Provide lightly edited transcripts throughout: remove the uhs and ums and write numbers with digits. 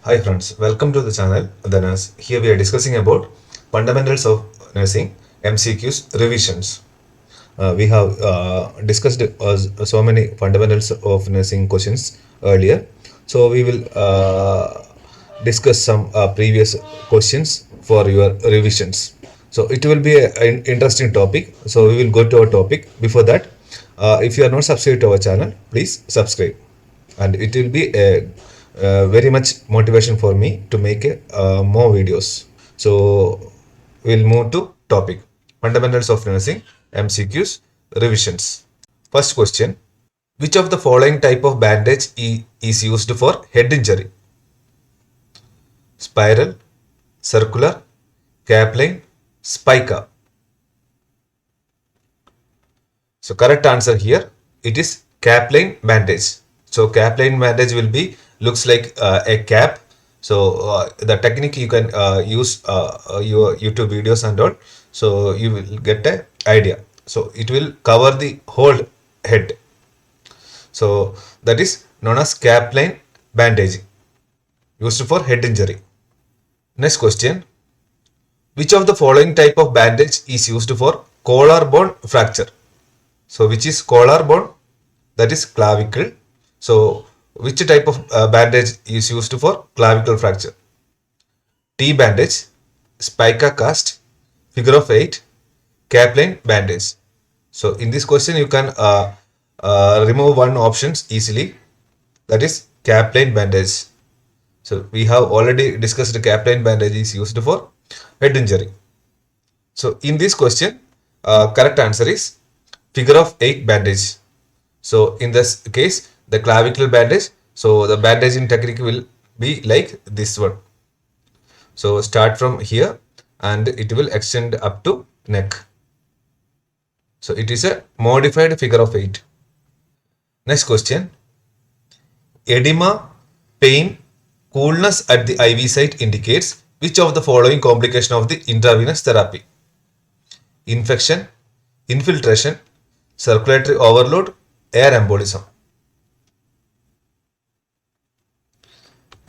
Hi friends, welcome to the channel The Nurse. Here we are discussing about Fundamentals of Nursing MCQs revisions. We have discussed so many fundamentals of nursing questions earlier. So we will discuss some previous questions for your revisions. So it will be an interesting topic. So we will go to our topic. Before that, if you are not subscribed to our channel, please subscribe, and it will be a very much motivation for me to make more videos. So we'll move to topic fundamentals of nursing MCQs revisions. First question: which of the following type of bandage is used for head injury? Spiral, circular, capline, spica. So correct answer here, it is capline bandage. So capline bandage will be looks like a cap. So the technique you can use your YouTube videos and all. So you will get an idea. So it will cover the whole head. So that is known as capline bandage, used for head injury. Next question: which of the following type of bandage is used for collarbone fracture? So which is collarbone? That is clavicle. So which type of bandage is used for clavicle fracture? T bandage, spica cast, figure of 8, capline bandage. So in this question you can remove one options easily, that is capline bandage. So we have already discussed capline bandage is used for head injury. So in this question correct answer is figure of 8 bandage. So in this case the clavicle bandage, so the bandaging technique will be like this one. So start from here and it will extend up to neck. So it is a modified figure of 8. Next question: edema, pain, coolness at the IV site indicates which of the following complication of the intravenous therapy? Infection, infiltration, circulatory overload, air embolism.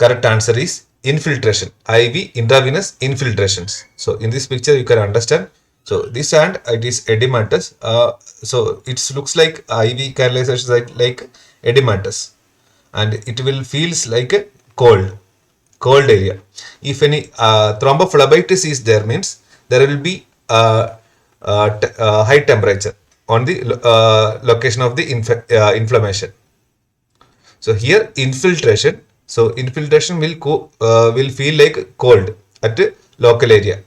Correct answer is infiltration, IV intravenous infiltrations. So in this picture you can understand. So this hand it is edematous. So it looks like IV canalization like edematous, and it will feels like a cold area. If any thrombophlebitis is there, means there will be high temperature on the location of the inflammation. So here infiltration. So infiltration will feel like cold at a local area.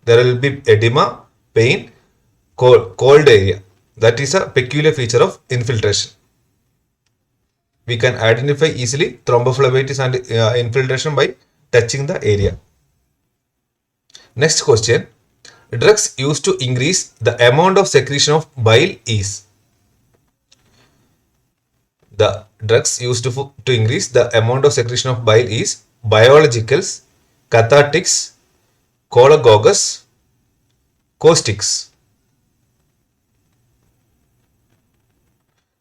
There will be edema, pain, cold area. That is a peculiar feature of infiltration. We can identify easily thrombophlebitis and infiltration by touching the area. Next question: drugs used to increase the amount of secretion of bile is? The drugs used to increase the amount of secretion of bile is biologicals, cathartics, cholagogues, caustics.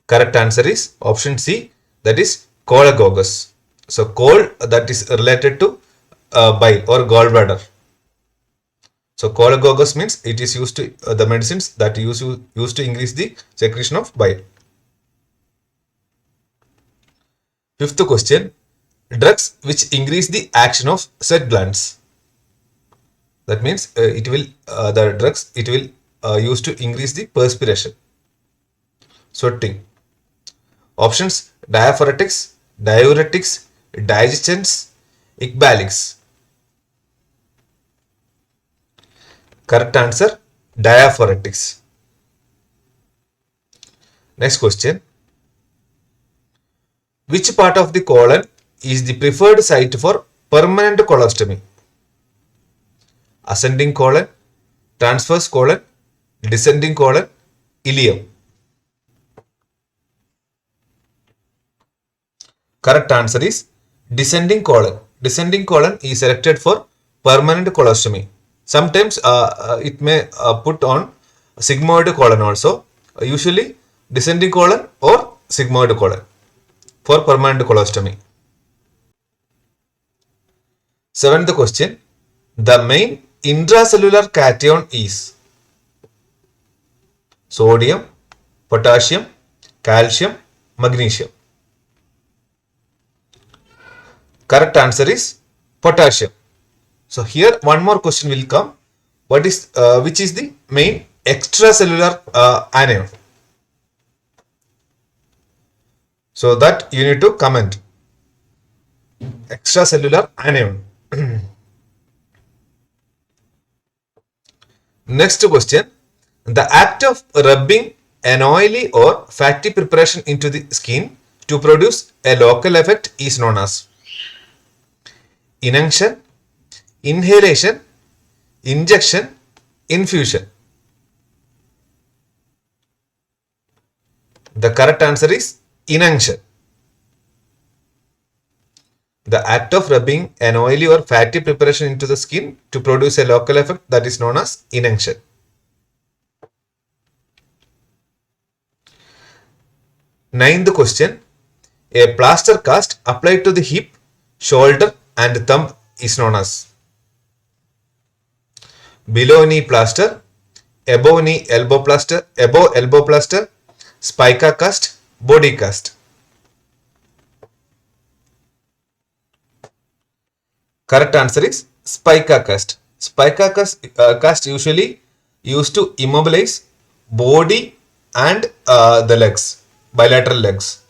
Correct answer is option C, that is cholagogues. So cold, that is related to bile or gallbladder. So cholagogues means it is used to the medicines that used to increase the secretion of bile. Fifth question: drugs which increase the action of sweat glands. That means the drugs it will use to increase the perspiration, sweating. Options: diaphoretics, diuretics, digestants, ecbalics. Correct answer: diaphoretics. Next question: which part of the colon is the preferred site for permanent colostomy? Ascending colon, transverse colon, descending colon, ileum. Correct answer is descending colon. Descending colon is selected for permanent colostomy. Sometimes it may put on sigmoid colon also. Usually descending colon or sigmoid colon for permanent colostomy. Seventh question. The main intracellular cation is sodium, potassium, calcium, magnesium. Correct answer is potassium. So here one more question will come. Which is the main extracellular anion? So that you need to comment. Extracellular anion. Next question. The act of rubbing an oily or fatty preparation into the skin to produce a local effect is known as inunction, inhalation, injection, infusion. The correct answer is inunction. The act of rubbing an oily or fatty preparation into the skin to produce a local effect, that is known as inunction. Ninth question. A plaster cast applied to the hip, shoulder and thumb is known as below knee plaster, above knee elbow plaster, above elbow plaster, spica cast, body cast. Correct answer is spica cast. Spica cast usually used to immobilize body and the legs, bilateral legs,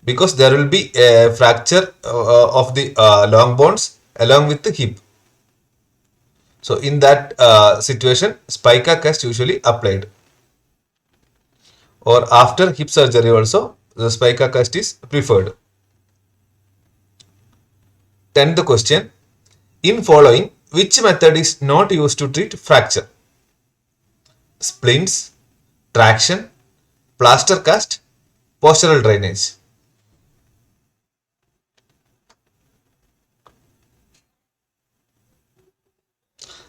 because there will be a fracture of the long bones along with the hip. So in that situation, spica cast usually applied. Or after hip surgery also, the spica cast is preferred. 10th question. In following, which method is not used to treat fracture? Splints, traction, plaster cast, postural drainage.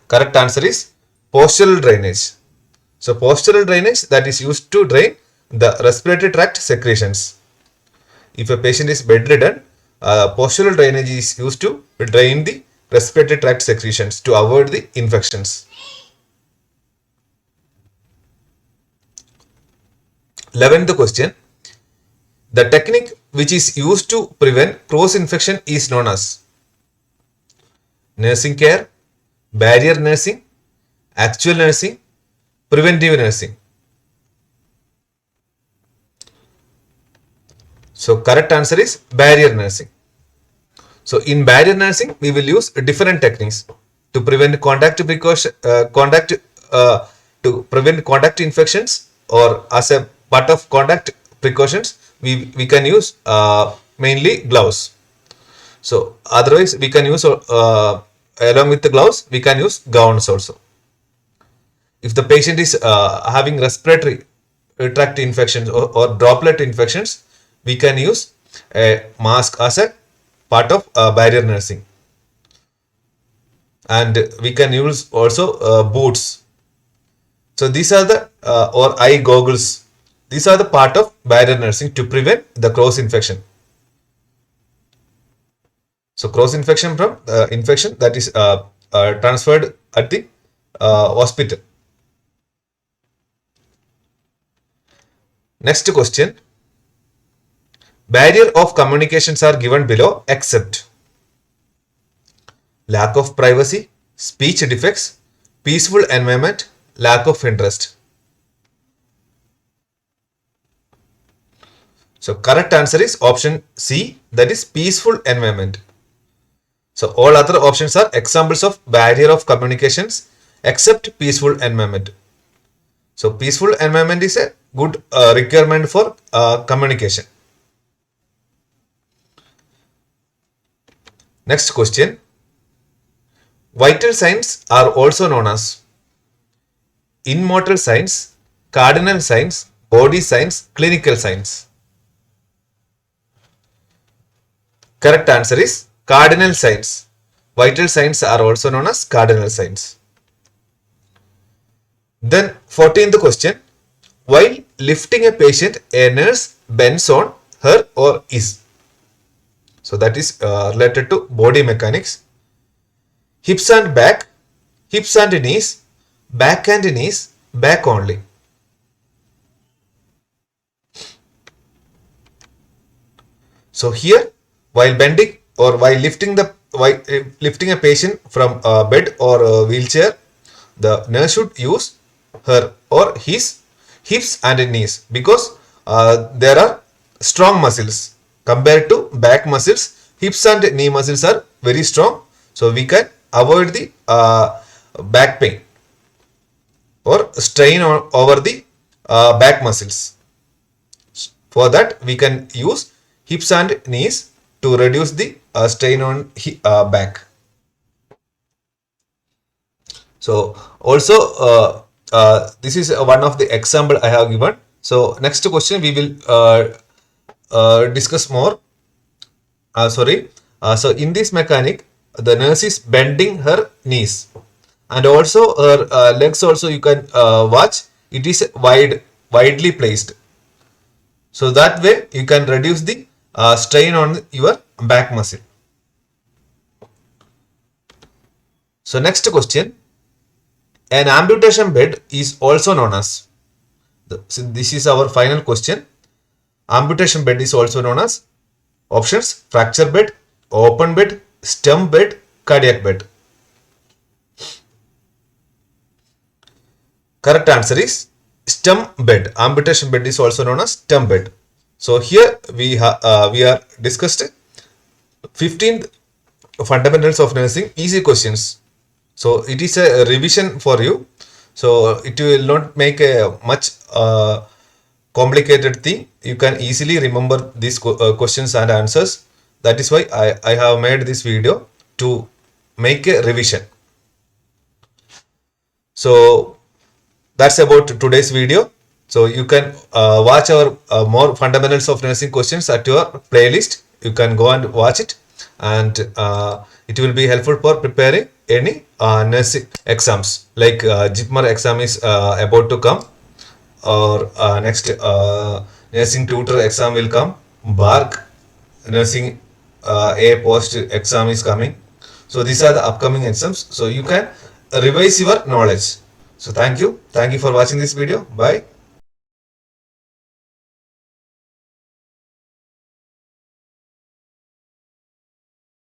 Correct answer is postural drainage. So postural drainage, that is used to drain the respiratory tract secretions. If a patient is bedridden, postural drainage is used to drain the respiratory tract secretions to avoid the infections. 11th question. The technique which is used to prevent cross infection is known as nursing care, barrier nursing, actual nursing, preventive nursing. So correct answer is barrier nursing. So in barrier nursing, we will use different techniques to prevent to prevent contact infections, or as a part of contact precautions, we can use mainly gloves. So otherwise we can use along with the gloves, we can use gowns also. If the patient is having respiratory tract infections or droplet infections, we can use a mask as a part of barrier nursing. And we can use also boots. So these are the or eye goggles. These are the part of barrier nursing to prevent the cross infection. So cross infection from infection that is transferred at the hospital. Next question. Barrier of communications are given below except lack of privacy, speech defects, peaceful environment, lack of interest. So correct answer is option C, that is peaceful environment. So all other options are examples of barrier of communications except peaceful environment. So peaceful environment is a good requirement for communication. Next question. Vital signs are also known as immortal signs, cardinal signs, body signs, clinical signs. Correct answer is cardinal signs. Vital signs are also known as cardinal signs. Then 14th question. While lifting a patient, a nurse bends on her or his. So that is related to body mechanics. Hips and back, hips and knees, back and knees, back only. So here, while bending or while lifting a patient from a bed or a wheelchair, the nurse should use her or his hips and knees because there are strong muscles compared to back muscles. Hips and knee muscles are very strong, so we can avoid the back pain or strain over the back muscles. For that, we can use hips and knees to reduce the strain on back. So also this is one of the example I have given. So next question we will discuss more. So in this mechanic, the nurse is bending her knees, and also her legs. Also you can watch it is widely placed. So that way you can reduce the strain on your back muscle. So next question, an amputation bed is also known as. So this is our final question. Amputation bed is also known as options: fracture bed, open bed, stem bed, cardiac bed. Correct answer is stem bed. Amputation bed is also known as stem bed. So here we are discussed 15th fundamentals of nursing easy questions. So it is a revision for you. So it will not make a much complicated thing. You can easily remember these questions and answers. That is why I have made this video to make a revision. So that's about today's video. So you can watch our more fundamentals of nursing questions at your playlist. You can go and watch it, and it will be helpful for preparing any nursing exams. Like JIPMER exam is about to come, or next nursing tutor exam will come. BARC nursing A post exam is coming. So these are the upcoming exams. So you can revise your knowledge. So thank you for watching this video. Bye.